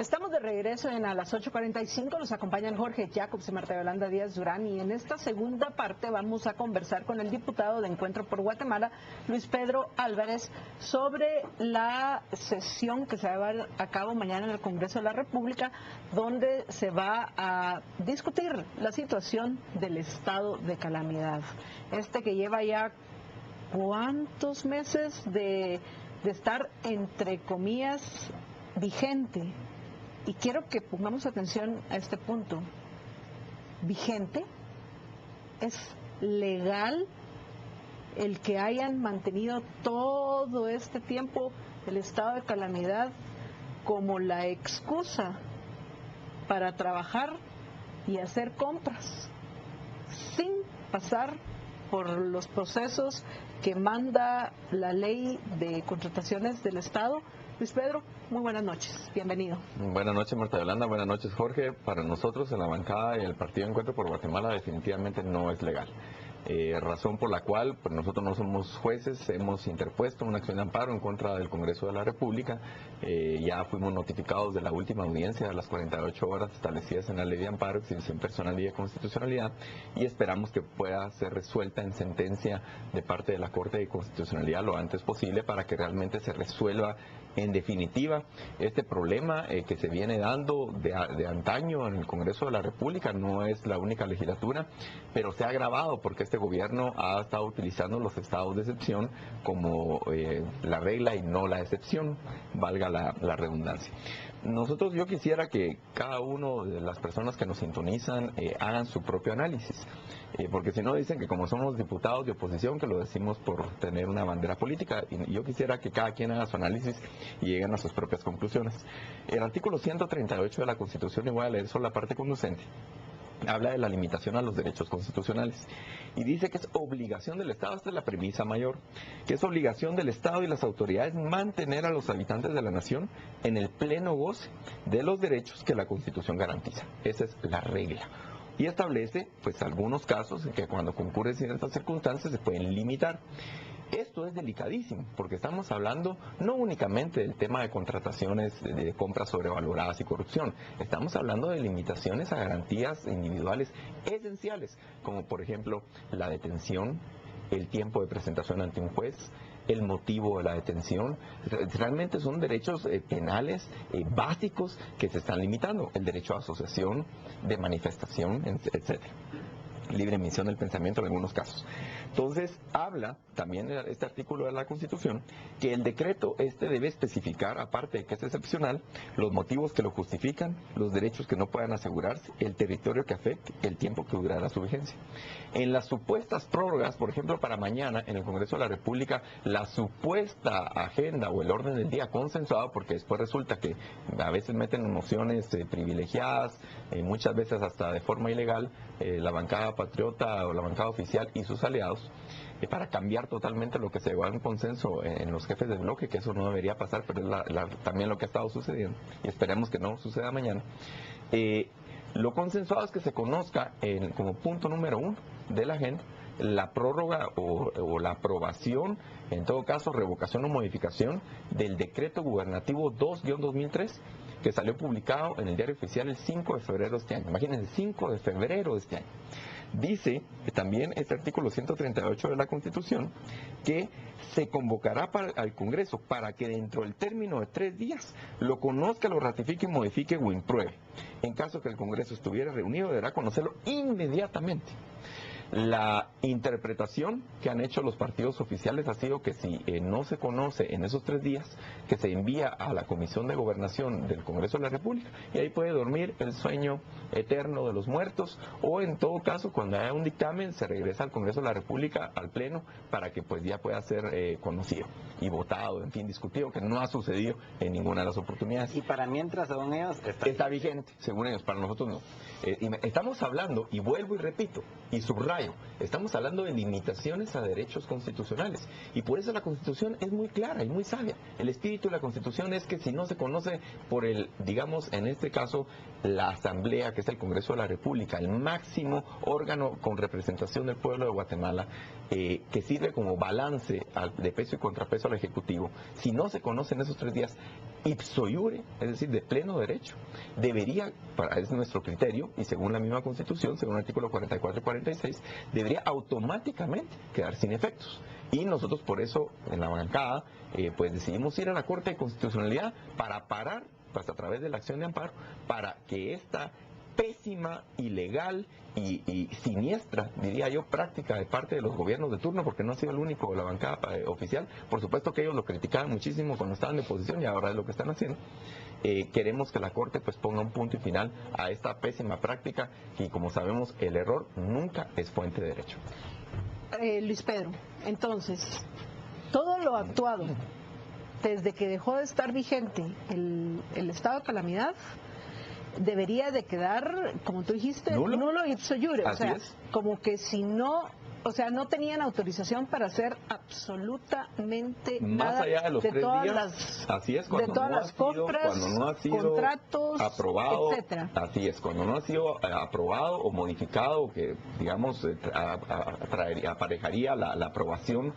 Estamos de regreso a las 8:45, nos acompañan Jorge Jacobs y Marta Yolanda Díaz Durán, y en esta segunda parte vamos a conversar con el diputado de Encuentro por Guatemala, Luis Pedro Álvarez, sobre la sesión que se va a llevar a cabo mañana en el Congreso de la República, donde se va a discutir la situación del estado de calamidad. Que lleva ya ¿cuántos meses de estar, entre comillas, vigente? Y quiero que pongamos atención a este punto. ¿Vigente? ¿Es legal el que hayan mantenido todo este tiempo el estado de calamidad como la excusa para trabajar y hacer compras sin pasar por los procesos que manda la ley de contrataciones del Estado? Luis Pedro, muy buenas noches, bienvenido. Buenas noches, Marta Yolanda, buenas noches, Jorge. Para nosotros en la bancada y el Partido Encuentro por Guatemala definitivamente no es legal. Razón por la cual pues nosotros no somos jueces, hemos interpuesto una acción de amparo en contra del Congreso de la República. Ya fuimos notificados de la última audiencia de las 48 horas establecidas en la ley de amparo, exhibición personal y de constitucionalidad, y esperamos que pueda ser resuelta en sentencia de parte de la Corte de Constitucionalidad lo antes posible para que realmente se resuelva en definitiva este problema que se viene dando de antaño en el Congreso de la República. No es la única legislatura, pero se ha agravado porque este gobierno ha estado utilizando los estados de excepción como la regla y no la excepción, valga la redundancia. Yo quisiera que cada uno de las personas que nos sintonizan hagan su propio análisis, porque si no dicen que como somos diputados de oposición, que lo decimos por tener una bandera política, y yo quisiera que cada quien haga su análisis y lleguen a sus propias conclusiones. El artículo 138 de la Constitución, y voy a leer solo la parte conducente, habla de la limitación a los derechos constitucionales y dice que es obligación del Estado, esta es la premisa mayor, que es obligación del Estado y las autoridades mantener a los habitantes de la nación en el pleno goce de los derechos que la Constitución garantiza. Esa es la regla. Y establece pues algunos casos en que cuando concurren ciertas circunstancias se pueden limitar. Esto es delicadísimo, porque estamos hablando no únicamente del tema de contrataciones de compras sobrevaloradas y corrupción, estamos hablando de limitaciones a garantías individuales esenciales, como por ejemplo la detención, el tiempo de presentación ante un juez, el motivo de la detención. Realmente son derechos penales básicos que se están limitando, el derecho a asociación, de manifestación, etc. Libre emisión del pensamiento en algunos casos. Entonces, habla también este artículo de la Constitución que el decreto debe especificar, aparte de que es excepcional, los motivos que lo justifican, los derechos que no puedan asegurarse, el territorio que afecte, el tiempo que durará su vigencia. En las supuestas prórrogas, por ejemplo, para mañana en el Congreso de la República, la supuesta agenda o el orden del día consensuado, porque después resulta que a veces meten mociones privilegiadas, muchas veces hasta de forma ilegal, la bancada patriota o la bancada oficial y sus aliados, para cambiar totalmente lo que se llegó a un consenso en los jefes de bloque, que eso no debería pasar, pero es también lo que ha estado sucediendo y esperemos que no suceda mañana. Lo consensuado es que se conozca como punto número 1 de la agenda la prórroga o la aprobación, en todo caso revocación o modificación del decreto gubernativo 2-2003 que salió publicado en el Diario Oficial el 5 de febrero de este año. Imagínense, el 5 de febrero de este año. Dice también este artículo 138 de la Constitución que se convocará al Congreso para que dentro del término de 3 días lo conozca, lo ratifique, modifique o impruebe. En caso que el Congreso estuviera reunido, deberá conocerlo inmediatamente. La interpretación que han hecho los partidos oficiales ha sido que si no se conoce en esos 3 días, que se envía a la Comisión de Gobernación del Congreso de la República y ahí puede dormir el sueño eterno de los muertos, o en todo caso cuando haya un dictamen se regresa al Congreso de la República, al Pleno, para que pues ya pueda ser conocido y votado, en fin, discutido, que no ha sucedido en ninguna de las oportunidades. Y para mientras, según ellos, está vigente, según ellos, para nosotros no. Estamos hablando, y vuelvo y repito, y subrayo, estamos hablando de limitaciones a derechos constitucionales, y por eso la Constitución es muy clara y muy sabia. El espíritu de la Constitución es que si no se conoce por digamos, en este caso, la Asamblea, que es el Congreso de la República, el máximo órgano con representación del pueblo de Guatemala, que sirve como balance de peso y contrapeso al Ejecutivo, si no se conocen esos 3 días, ipso iure, es decir, de pleno derecho, debería, es nuestro criterio, y según la misma Constitución, según el artículo 44 y 46, debería automáticamente quedar sin efectos. Y nosotros por eso, en la bancada, pues decidimos ir a la Corte de Constitucionalidad para parar, pues a través de la acción de amparo, para que esta pésima, ilegal y siniestra, diría yo, práctica de parte de los gobiernos de turno, porque no ha sido el único, la bancada oficial, por supuesto que ellos lo criticaban muchísimo cuando estaban en oposición y ahora es lo que están haciendo. Queremos que la Corte pues ponga un punto y final a esta pésima práctica y, como sabemos, el error nunca es fuente de derecho. Luis Pedro, entonces, todo lo actuado desde que dejó de estar vigente el estado de calamidad debería de quedar, como tú dijiste, nulo ipso iure, o sea, como que si no, o sea, no tenían autorización para hacer absolutamente más nada allá de los 3 todas días, las, así es, cuando de todas no las compras, cuando no ha sido contratos, aprobado, etcétera. así es, cuando no ha sido aprobado o modificado, que digamos aparejaría la aprobación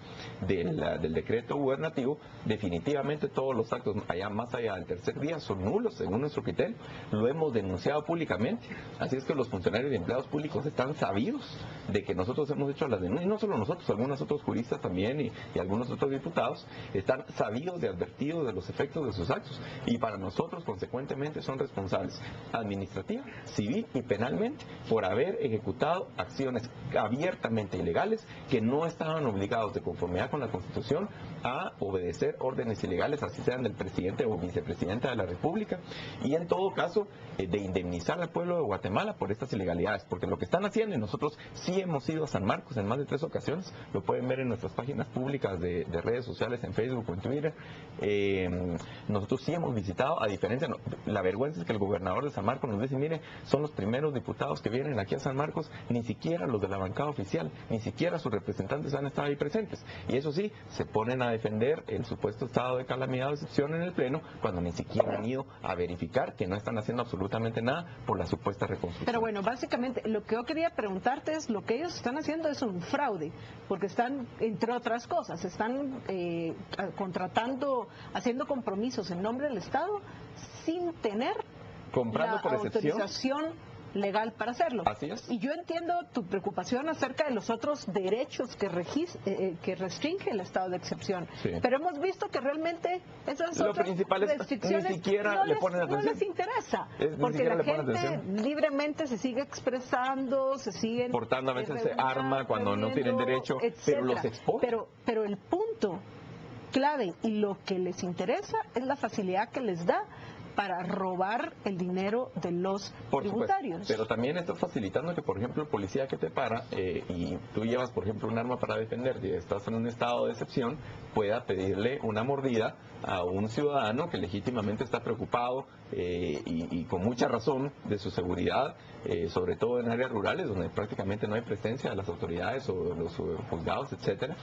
del decreto gubernativo, definitivamente todos los actos más allá del 3er día son nulos según nuestro criterio. Lo hemos denunciado públicamente, así es que los funcionarios y empleados públicos están sabidos de que nosotros hemos hecho las denuncias, y no solo nosotros, algunos otros juristas también y algunos otros diputados están sabidos y advertidos de los efectos de sus actos, y para nosotros consecuentemente son responsables administrativa, civil y penalmente por haber ejecutado acciones abiertamente ilegales que no estaban obligados de conformidad con la Constitución a obedecer órdenes ilegales, así sean del presidente o vicepresidente de la República, y en todo caso de indemnizar al pueblo de Guatemala por estas ilegalidades, porque lo que están haciendo, y nosotros sí hemos ido a San Marcos en más de 3 ocasiones, lo pueden ver en nuestras páginas públicas de redes sociales, en Facebook o en Twitter, nosotros sí hemos visitado, a diferencia, la vergüenza es que el gobernador de San Marcos nos dice, mire, son los primeros diputados que vienen aquí a San Marcos, ni siquiera los de la bancada oficial, ni siquiera sus representantes han estado ahí presentes, y eso sí, se ponen a defender el supuesto estado de calamidad o excepción en el Pleno, cuando ni siquiera han ido a verificar que no están haciendo absolutamente nada por la supuesta reconstrucción. Pero bueno, básicamente, lo que yo quería preguntarte es, lo que ellos están haciendo es un fraude, porque están, entre otras cosas, están contratando, haciendo compromisos en nombre del Estado sin tener comprando la por autorización legal para hacerlo. Así es. Y yo entiendo tu preocupación acerca de los otros derechos que restringe el estado de excepción. Sí. Pero hemos visto que realmente esas otras restricciones ni siquiera le ponen atención. no les interesa. Porque la gente libremente se sigue expresando, se siguen portando a veces arma cuando no tienen derecho, etcétera. pero los expone. Pero el punto clave y lo que les interesa es la facilidad que les da para robar el dinero de los tributarios. Pero también estás facilitando que, por ejemplo, el policía que te para y tú llevas, por ejemplo, un arma para defenderte y estás en un estado de excepción, pueda pedirle una mordida a un ciudadano que legítimamente está preocupado y con mucha razón de su seguridad, sobre todo en áreas rurales donde prácticamente no hay presencia de las autoridades o de los juzgados, etcétera.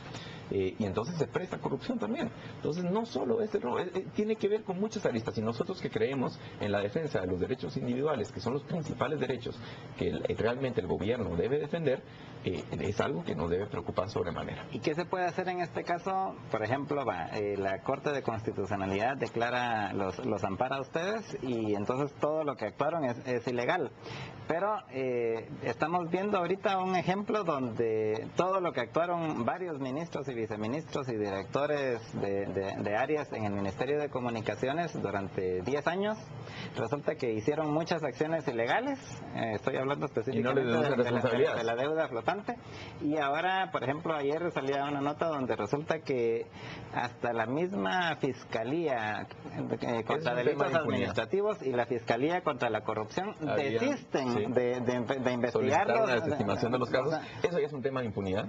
Y entonces se presta corrupción también. Entonces no solo es error, tiene que ver con muchas aristas, y nosotros que creemos en la defensa de los derechos individuales, que son los principales derechos que realmente el gobierno debe defender, es algo que nos debe preocupar sobremanera. ¿Y qué se puede hacer en este caso? Por ejemplo, la Corte de Constitucionalidad declara, los ampara a ustedes, y entonces todo lo que actuaron es ilegal. Pero estamos viendo ahorita un ejemplo donde todo lo que actuaron varios ministros y viceministros y directores de áreas en el Ministerio de Comunicaciones durante 10 años, resulta que hicieron muchas acciones ilegales, estoy hablando específicamente de la deuda flotante, y ahora, por ejemplo, ayer salía una nota donde resulta que hasta la misma Fiscalía contra delitos administrativos y la Fiscalía contra la corrupción desisten de investigarlos. La desestimación de los casos. Eso ya es un tema de impunidad.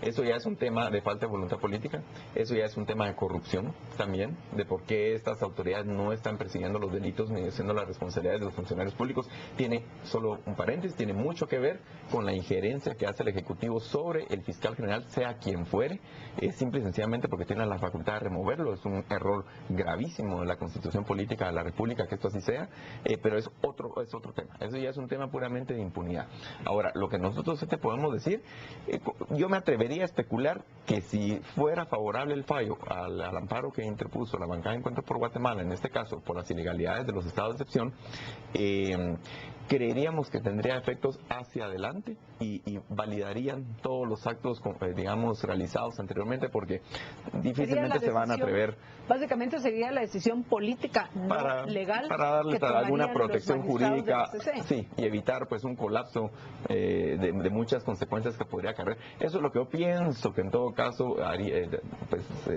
Eso ya es un tema de falta de voluntad política, eso ya es un tema de corrupción también, de por qué estas autoridades no están persiguiendo los delitos ni haciendo las responsabilidades de los funcionarios públicos. Tiene, solo un paréntesis, tiene mucho que ver con la injerencia que hace el Ejecutivo sobre el fiscal general, sea quien fuere, es simple y sencillamente porque tiene la facultad de removerlo. Es un error gravísimo en la Constitución Política de la República que esto así sea, pero es otro tema. Eso ya es un tema puramente de impunidad. Ahora, lo que nosotros te podemos decir, yo me atrevería sería especular que si fuera favorable el fallo al amparo que interpuso la bancada de Encuentro por Guatemala, en este caso por las ilegalidades de los estados de excepción, creeríamos que tendría efectos hacia adelante y validarían todos los actos, digamos, realizados anteriormente, porque difícilmente se van a prever. Básicamente sería la decisión política, no legal, para darle alguna protección jurídica, sí, y evitar pues un colapso de muchas consecuencias que podría acarrear. Eso es lo que yo pienso que en todo caso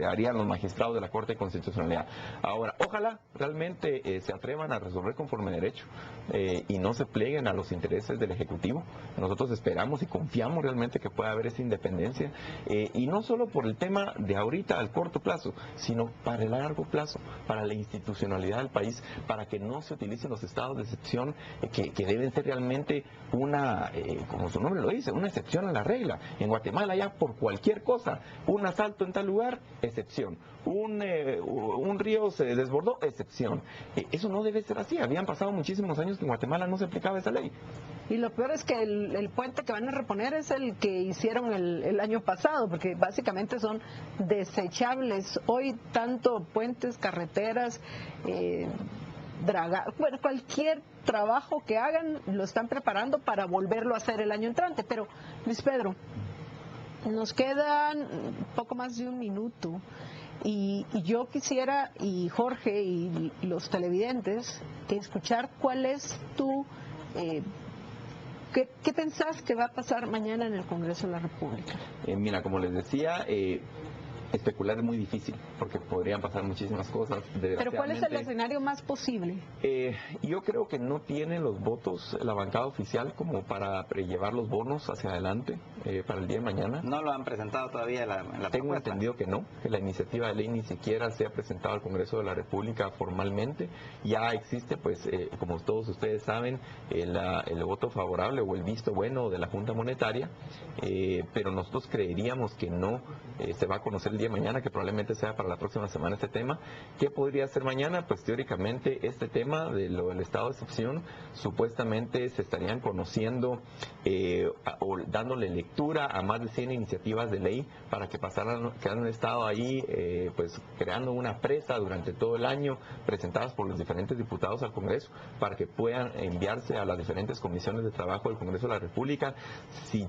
harían los magistrados de la Corte de Constitucionalidad. Ahora, ojalá realmente se atrevan a resolver conforme derecho y no se plieguen a los intereses del Ejecutivo. Nosotros esperamos y confiamos realmente que pueda haber esa independencia, y no solo por el tema de ahorita al corto plazo, sino para el largo plazo, para la institucionalidad del país, para que no se utilicen los estados de excepción que deben ser realmente una, como su nombre lo dice, una excepción a la regla. En Guatemala ya por cualquier cosa, un asalto en tal lugar, excepción. Un río se desbordó, excepción. Eso no debe ser así. Habían pasado muchísimos años que en Guatemala no se aplicaba esa ley. Y lo peor es que el puente que van a reponer es el que hicieron el año pasado, porque básicamente son desechables. Hoy tanto puentes, carreteras, bueno, cualquier trabajo que hagan lo están preparando para volverlo a hacer el año entrante. Pero, Luis Pedro, nos quedan poco más de un minuto. Y yo quisiera, y Jorge y los televidentes, que escuchar cuál es tu... ¿Qué pensás que va a pasar mañana en el Congreso de la República? Mira, como les decía, especular es muy difícil, porque podrían pasar muchísimas cosas. ¿Pero cuál es el escenario más posible? Yo creo que no tiene los votos la bancada oficial como para llevar los bonos hacia adelante para el día de mañana. ¿No lo han presentado todavía la Tengo propuesta? entendido que no, que la iniciativa de ley ni siquiera se ha presentado al Congreso de la República formalmente. Ya existe, pues, como todos ustedes saben, el voto favorable o el visto bueno de la Junta Monetaria, pero nosotros creeríamos que no se va a conocer el día de mañana, que probablemente sea para la próxima semana este tema. ¿Qué podría ser mañana? Pues teóricamente este tema de lo del estado de excepción, supuestamente se estarían conociendo o dándole lectura a más de 100 iniciativas de ley para que pasaran, que han estado ahí pues creando una presa durante todo el año, presentadas por los diferentes diputados al Congreso, para que puedan enviarse a las diferentes comisiones de trabajo del Congreso de la República. Si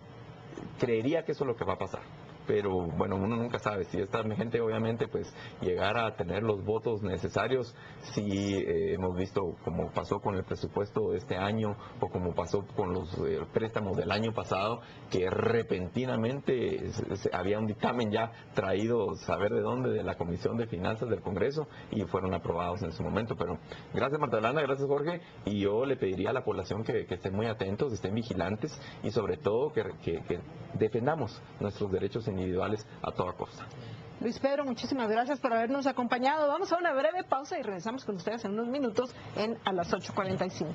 creería que eso es lo que va a pasar. Pero bueno, uno nunca sabe si esta gente obviamente pues llegara a tener los votos necesarios. Si hemos visto como pasó con el presupuesto de este año o como pasó con los préstamos del año pasado, que repentinamente había un dictamen ya traído, saber de dónde, de la Comisión de Finanzas del Congreso, y fueron aprobados en su momento. Pero gracias Marta Yolanda, gracias Jorge, y yo le pediría a la población que estén muy atentos, estén vigilantes y sobre todo que defendamos nuestros derechos individuales a toda costa. Luis Pedro, muchísimas gracias por habernos acompañado. Vamos a una breve pausa y regresamos con ustedes en unos minutos a las 8:45.